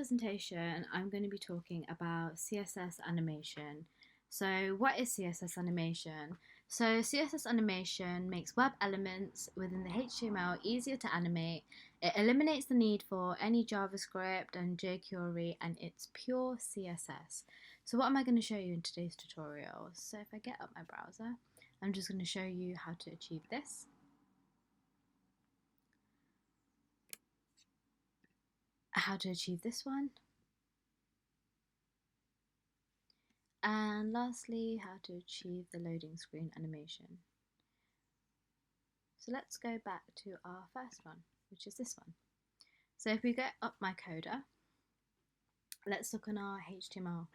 Presentation, I'm going to be talking about CSS animation. So what is CSS animation? So CSS animation makes web elements within the HTML easier to animate. It eliminates the need for any JavaScript and jQuery, and it's pure CSS. So what am I going to show you in today's tutorial? So if I get up my browser, I'm just going to show you how to achieve this. How to achieve this one. And lastly, how to achieve the loading screen animation. So let's go back to our first one, which is this one. So if we get up my coder, let's look on our HTML.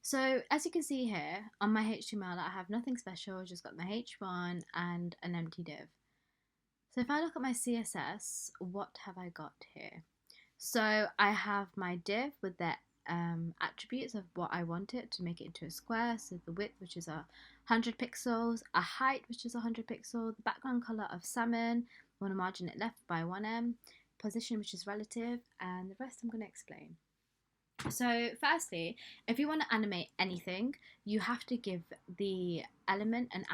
So as you can see here, on my HTML, I have nothing special, I just got my H1 and an empty div. So if I look at my CSS, what have I got here? So I have my div with the attributes of what I want it to make it into a square. So the width, which is 100 pixels, a height, which is 100 pixels, the background color of salmon, I want to margin it left by 1em, position, which is relative, and the rest I'm going to explain. So firstly, if you want to animate anything, you have to give the element an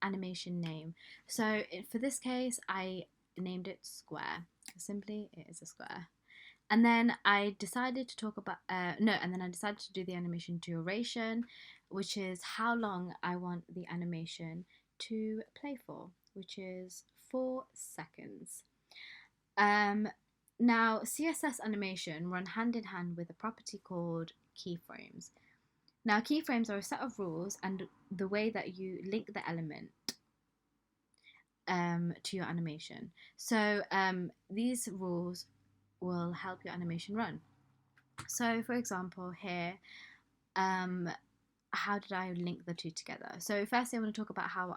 animation name. So for this case, I named it square. Simply, it is a square. And then I decided to talk about, and then I decided to do the animation duration, which is how long I want the animation to play for, which is 4 seconds. Now, CSS animation run hand in hand with a property called keyframes. Now, keyframes are a set of rules and the way that you link the element to your animation. So these rules will help your animation run. So for example here, how did I link the two together? So firstly, I want to talk about how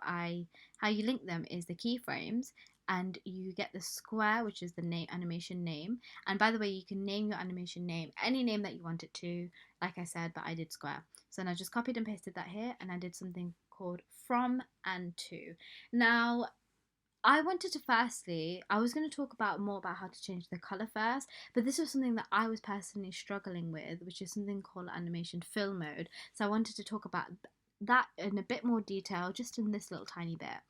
you link them is the keyframes, and you get the square, which is the animation name. And by the way, you can name your animation name any name that you want it to, like I said, but I did square. So then I just copied and pasted that here, and I did something called from and to. Now, I wanted to I was going to talk more about how to change the color first, but this was something that I was personally struggling with, which is something called animation fill mode. So I wanted to talk about that in a bit more detail, just in this little tiny bit.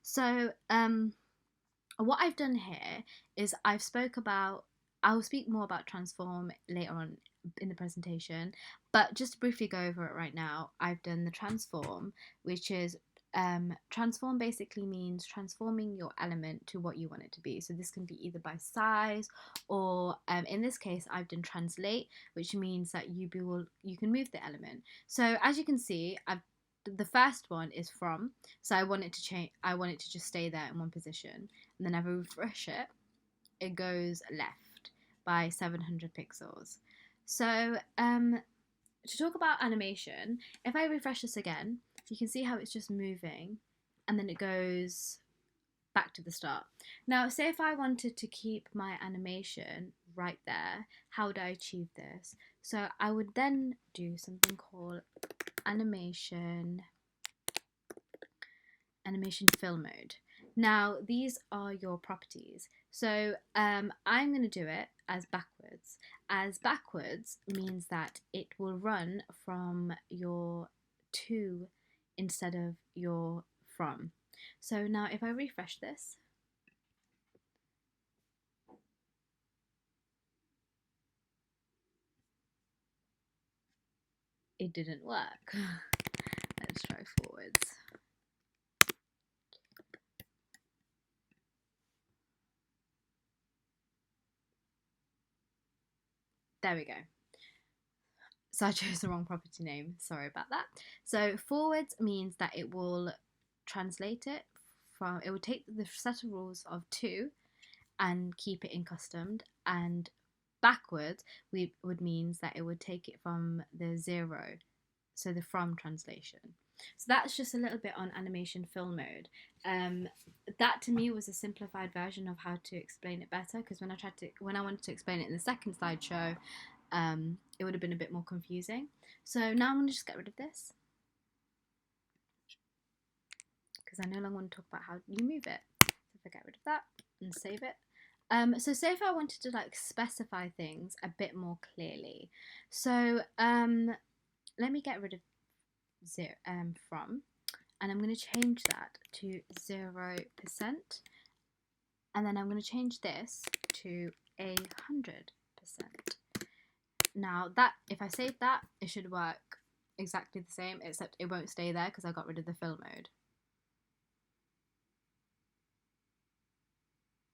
So what I've done here is I'll speak more about transform later on in the presentation, but just to briefly go over it right now, I've done the transform, which is transform basically means transforming your element to what you want it to be. So this can be either by size or in this case I've done translate, which means that you can move the element. So as you can see, the first one is from, so I want it to just stay there in one position, and then if I refresh it, it goes left by 700 pixels. So to talk about animation, if I refresh this again, you can see how it's just moving and then it goes back to the start. Now, say if I wanted to keep my animation right there, how would I achieve this? So I would then do something called animation fill mode. Now, these are your properties. So I'm going to do it as backwards. As backwards means that it will run from your to instead of your from. So now if I refresh this, it didn't work. Let's try forwards. There we go. So I chose the wrong property name, sorry about that. So forwards means that it will translate it from, it will take the set of rules of to and keep it in custom, and backwards would means that it would take it from the 0, so the from translation. So that's just a little bit on animation fill mode. That to me was a simplified version of how to explain it better, because when I wanted to explain it in the second slideshow, it would have been a bit more confusing. So now I'm going to just get rid of this, because I no longer want to talk about how you move it. So if I get rid of that and save it, So say if I wanted to like specify things a bit more clearly. So let me get rid of zero from, and I'm going to change that to 0%, and then I'm going to change this to 100%. Now that if I save that, it should work exactly the same, except it won't stay there because I got rid of the fill mode.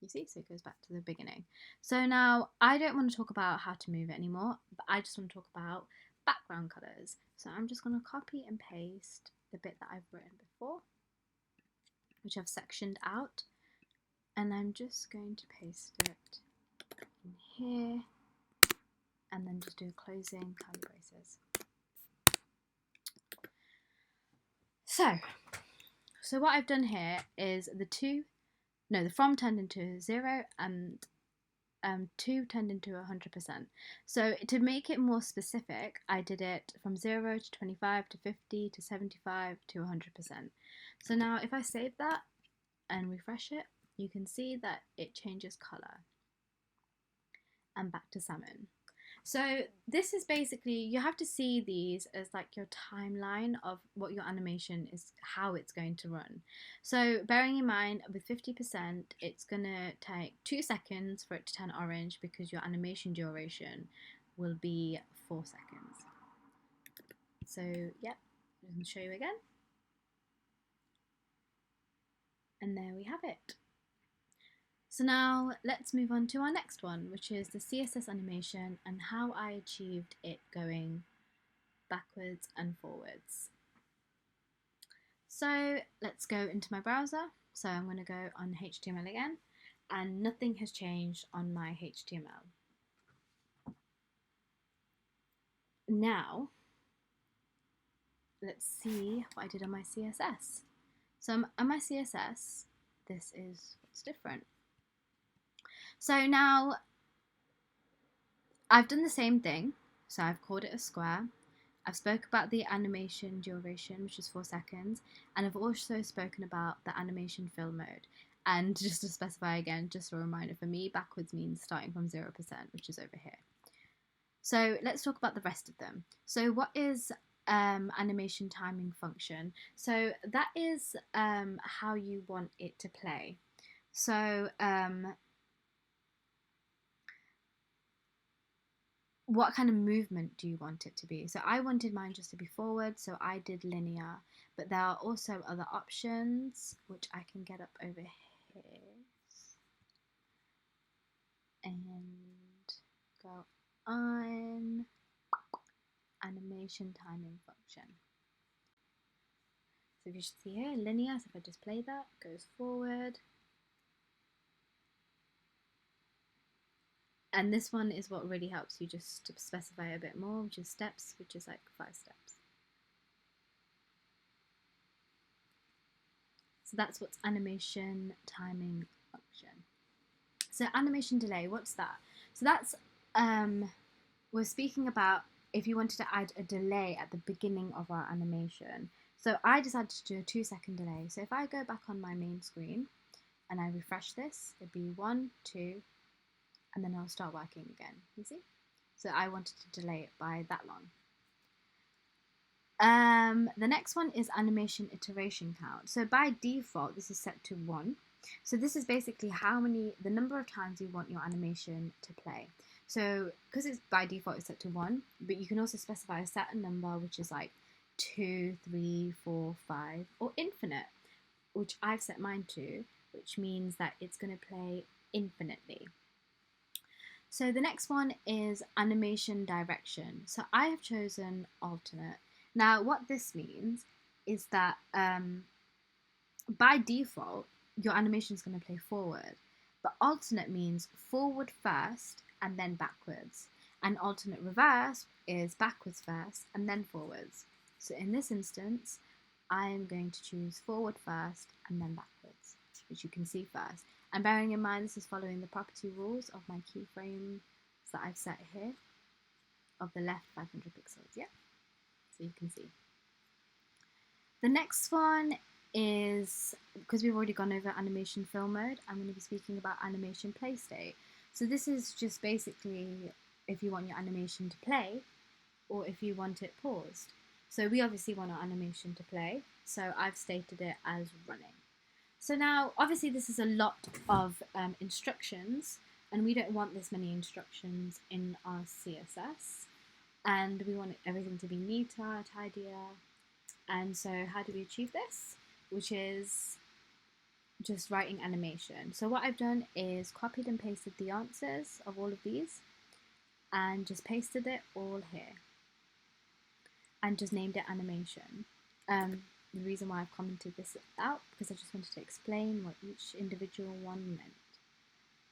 You see, so it goes back to the beginning. So now I don't want to talk about how to move it anymore, but I just want to talk about background colors. So I'm just going to copy and paste the bit that I've written before, which I've sectioned out, and I'm just going to paste it in here, and then just do closing curly braces. So what I've done here is the from turned into 0 and 2 turned into 100%. So to make it more specific, I did it from 0 to 25 to 50 to 75 to 100%. So now if I save that and refresh it, you can see that it changes colour and back to salmon. So this is basically, you have to see these as like your timeline of what your animation is, how it's going to run. So bearing in mind with 50%, it's going to take 2 seconds for it to turn orange because your animation duration will be 4 seconds. So yeah, I'm going to show you again. And there we have it. So now let's move on to our next one, which is the CSS animation and how I achieved it going backwards and forwards. So let's go into my browser. So I'm going to go on HTML again, and nothing has changed on my HTML. Now, let's see what I did on my CSS. So on my CSS, this is what's different. So now I've done the same thing. So I've called it a square. I've spoke about the animation duration, which is 4 seconds, and I've also spoken about the animation fill mode. And just to specify again, just a reminder for me, backwards means starting from 0%, which is over here. So let's talk about the rest of them. So what is animation timing function? So that is how you want it to play. So what kind of movement do you want it to be? So I wanted mine just to be forward, so I did linear, but there are also other options which I can get up over here and go on animation timing function. So if you should see here, linear, so if I just play that, it goes forward. And this one is what really helps you just to specify a bit more, which is steps, which is like 5 steps. So that's what's animation timing function. So animation delay, what's that? So that's, we're speaking about if you wanted to add a delay at the beginning of our animation. So I decided to do a 2-second delay. So if I go back on my main screen and I refresh this, it'd be 1, 2, and then I'll start working again, you see? So I wanted to delay it by that long. The next one is animation iteration count. So by default, this is set to 1. So this is basically the number of times you want your animation to play. So because it's by default it's set to 1, but you can also specify a certain number, which is like 2, 3, 4, 5, or infinite, which I've set mine to, which means that it's going to play infinitely. So the next one is animation direction. So I have chosen alternate. Now what this means is that by default your animation is going to play forward, but alternate means forward first and then backwards, and alternate reverse is backwards first and then forwards. So in this instance I'm going to choose forward first and then backwards, which you can see first. And bearing in mind this is following the property rules of my keyframes that I've set here of the left 500 pixels, yeah? So you can see. The next one is, because we've already gone over animation fill mode, I'm going to be speaking about animation play state. So this is just basically if you want your animation to play or if you want it paused. So we obviously want our animation to play, so I've stated it as running. So now, obviously this is a lot of instructions, and we don't want this many instructions in our CSS, and we want everything to be neater, tidier. And so how do we achieve this? Which is just writing animation. So what I've done is copied and pasted the answers of all of these and just pasted it all here and just named it animation. The reason why I've commented this out because I just wanted to explain what each individual one meant.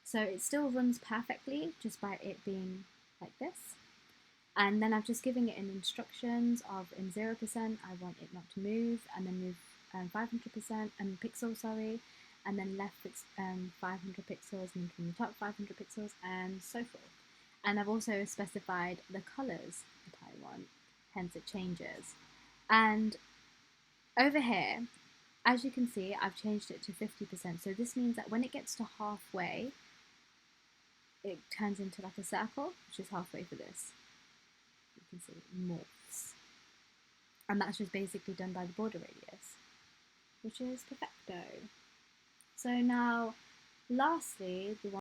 So it still runs perfectly just by it being like this. And then I've just given it in instructions of in 0% I want it not to move, and then move 500% and pixels, sorry, and then left 500 pixels, and from the top 500 pixels, and so forth. And I've also specified the colors that I want, hence it changes. And over here, as you can see, I've changed it to 50%. So this means that when it gets to halfway, it turns into like a circle, which is halfway for this. You can see it morphs. And that's just basically done by the border radius, which is perfecto. So now, lastly, the